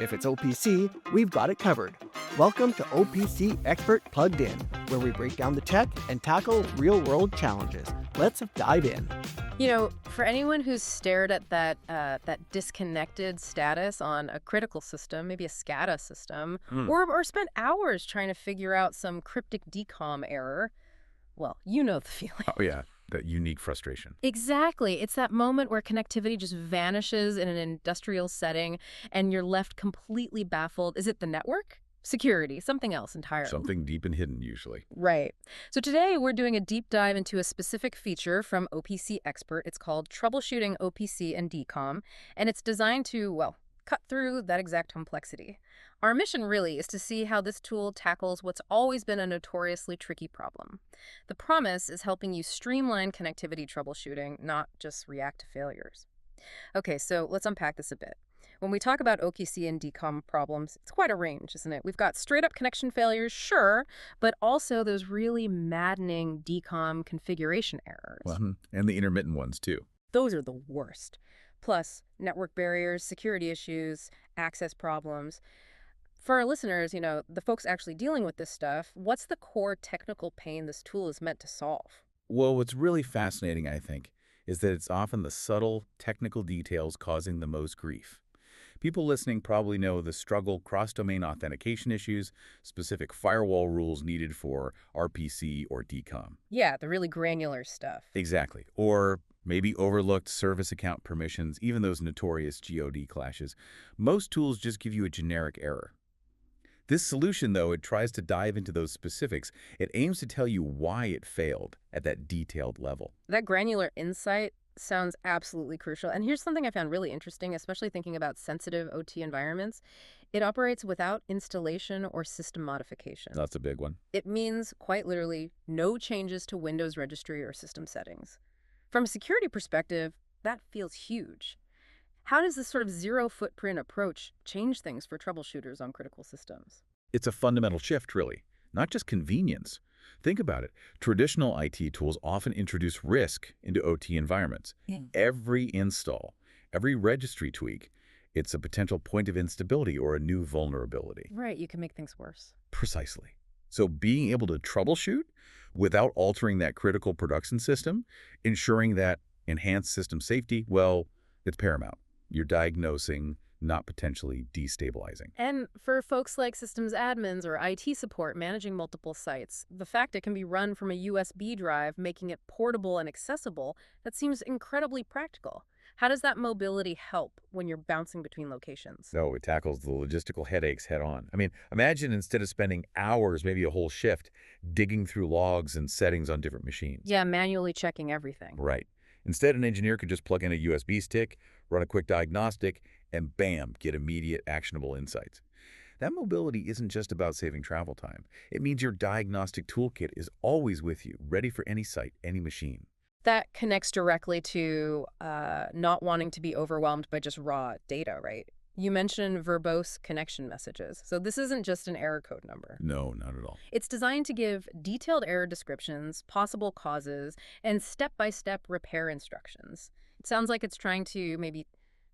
If it's OPC, we've got it covered. Welcome to OPC Expert Plugged In, where we break down the tech and tackle real-world challenges. Let's dive in. You know, for anyone who's stared at that disconnected status on a critical system, maybe a SCADA system, or spent hours trying to figure out some cryptic DCOM error, well, you know the feeling. Oh, yeah, that unique frustration. Exactly. It's that moment where connectivity just vanishes in an industrial setting and you're left completely baffled. Is it the network? Security? Something else entirely? Something deep and hidden, usually. Right. So today we're doing a deep dive into a specific feature from OPC Expert. It's called Troubleshooting OPC and DCOM, and it's designed to, well, cut through that exact complexity. Our mission really is to see how this tool tackles what's always been a notoriously tricky problem. The promise is helping you streamline connectivity troubleshooting, not just react to failures. Okay, so let's unpack this a bit. When we talk about OPC and DCOM problems, it's quite a range, isn't it? We've got straight-up connection failures, sure, but also those really maddening DCOM configuration errors. Well, and the intermittent ones, too. Those are the worst. Plus, network barriers, security issues, access problems. For our listeners, you know, the folks actually dealing with this stuff, what's the core technical pain this tool is meant to solve? Well, what's really fascinating, I think, is that it's often the subtle technical details causing the most grief. People listening probably know the struggle cross-domain authentication issues, specific firewall rules needed for RPC or DCOM. Yeah, the really granular stuff. Exactly. Or maybe overlooked service account permissions, even those notorious GOD clashes. Most tools just give you a generic error. This solution, though, it tries to dive into those specifics. It aims to tell you why it failed at that detailed level. That granular insight sounds absolutely crucial. And here's something I found really interesting, especially thinking about sensitive OT environments. It operates without installation or system modification. That's a big one. It means, quite literally, no changes to Windows registry or system settings. From a security perspective, that feels huge. How does this sort of zero-footprint approach change things for troubleshooters on critical systems? It's a fundamental shift, really, not just convenience. Think about it. Traditional IT tools often introduce risk into OT environments. Every install, every registry tweak, it's a potential point of instability or a new vulnerability. Right, you can make things worse. Precisely. So being able to troubleshoot without altering that critical production system, ensuring that enhanced system safety, well, it's paramount. You're diagnosing, not potentially destabilizing. And for folks like systems admins or IT support managing multiple sites, the fact it can be run from a USB drive, making it portable and accessible, that seems incredibly practical. How does that mobility help when you're bouncing between locations? So it tackles the logistical headaches head on. I mean, imagine instead of spending hours, maybe a whole shift, digging through logs and settings on different machines. Yeah, manually checking everything. Right. Instead, an engineer could just plug in a USB stick, run a quick diagnostic, and bam, get immediate actionable insights. That mobility isn't just about saving travel time. It means your diagnostic toolkit is always with you, ready for any site, any machine. That connects directly to not wanting to be overwhelmed by just raw data, right? You mentioned verbose connection messages. So this isn't just an error code number. No, not at all. It's designed to give detailed error descriptions, possible causes, and step-by-step repair instructions. It sounds like it's trying to maybe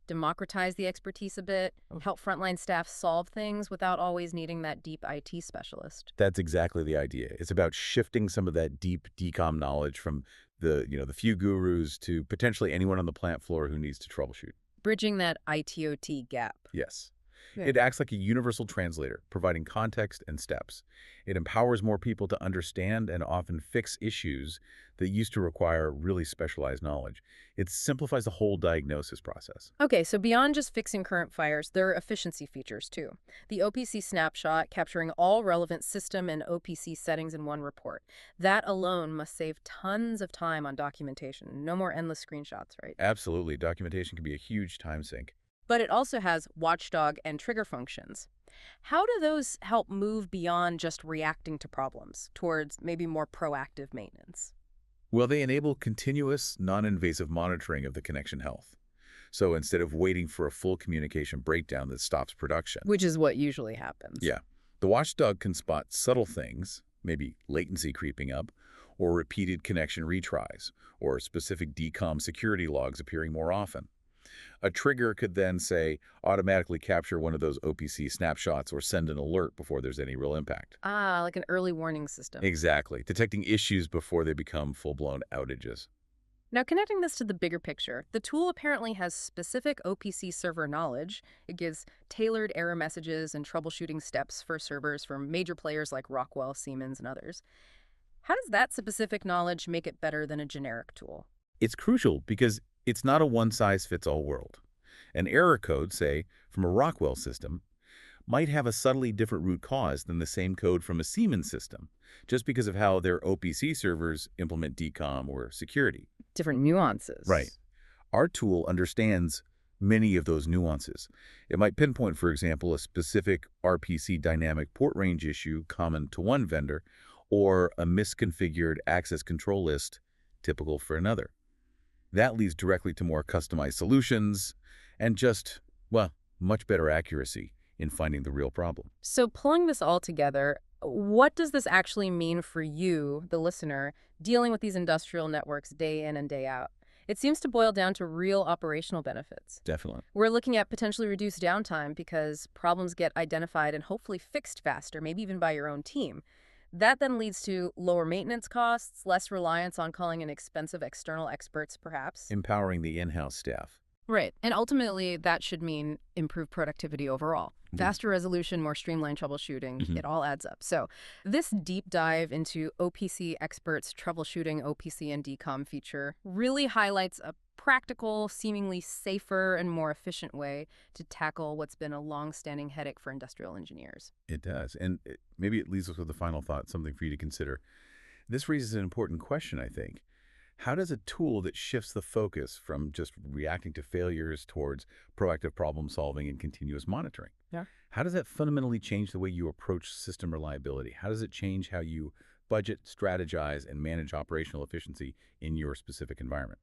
democratize the expertise a bit, help frontline staff solve things without always needing that deep IT specialist. That's exactly the idea. It's about shifting some of that deep DCOM knowledge from the few gurus to potentially anyone on the plant floor who needs to troubleshoot. Bridging that IT-OT gap. Yes. Yeah. It acts like a universal translator, providing context and steps. It empowers more people to understand and often fix issues that used to require really specialized knowledge. It simplifies the whole diagnosis process. Okay, so beyond just fixing current fires, there are efficiency features too. The OPC snapshot, capturing all relevant system and OPC settings in one report. That alone must save tons of time on documentation. No more endless screenshots, right? Absolutely. Documentation can be a huge time sink. But it also has watchdog and trigger functions. How do those help move beyond just reacting to problems towards maybe more proactive maintenance? Well, they enable continuous, non-invasive monitoring of the connection health. So instead of waiting for a full communication breakdown that stops production. Which is what usually happens. Yeah. The watchdog can spot subtle things, maybe latency creeping up, or repeated connection retries, or specific DCOM security logs appearing more often. A trigger could then, say, automatically capture one of those OPC snapshots or send an alert before there's any real impact. Ah, like an early warning system. Exactly, detecting issues before they become full-blown outages. Now, connecting this to the bigger picture, the tool apparently has specific OPC server knowledge. It gives tailored error messages and troubleshooting steps for servers from major players like Rockwell, Siemens, and others. How does that specific knowledge make it better than a generic tool? It's crucial because it's not a one-size-fits-all world. An error code, say, from a Rockwell system, might have a subtly different root cause than the same code from a Siemens system, just because of how their OPC servers implement DCOM or security. Different nuances. Right. Our tool understands many of those nuances. It might pinpoint, for example, a specific RPC dynamic port range issue common to one vendor, or a misconfigured access control list typical for another. That leads directly to more customized solutions and just, well, much better accuracy in finding the real problem. So pulling this all together, what does this actually mean for you, the listener, dealing with these industrial networks day in and day out? It seems to boil down to real operational benefits. Definitely. We're looking at potentially reduced downtime because problems get identified and hopefully fixed faster, maybe even by your own team. That then leads to lower maintenance costs, less reliance on calling in expensive external experts, perhaps. Empowering the in-house staff. Right. And ultimately, that should mean improved productivity overall. Faster resolution, more streamlined troubleshooting, it all adds up. So this deep dive into OPC Expert's troubleshooting OPC and DCOM feature really highlights a practical, seemingly safer and more efficient way to tackle what's been a long-standing headache for industrial engineers. It does. And maybe it leaves us with a final thought, something for you to consider. This raises an important question, I think. How does a tool that shifts the focus from just reacting to failures towards proactive problem solving and continuous monitoring? How does that fundamentally change the way you approach system reliability? How does it change how you budget, strategize, and manage operational efficiency in your specific environment?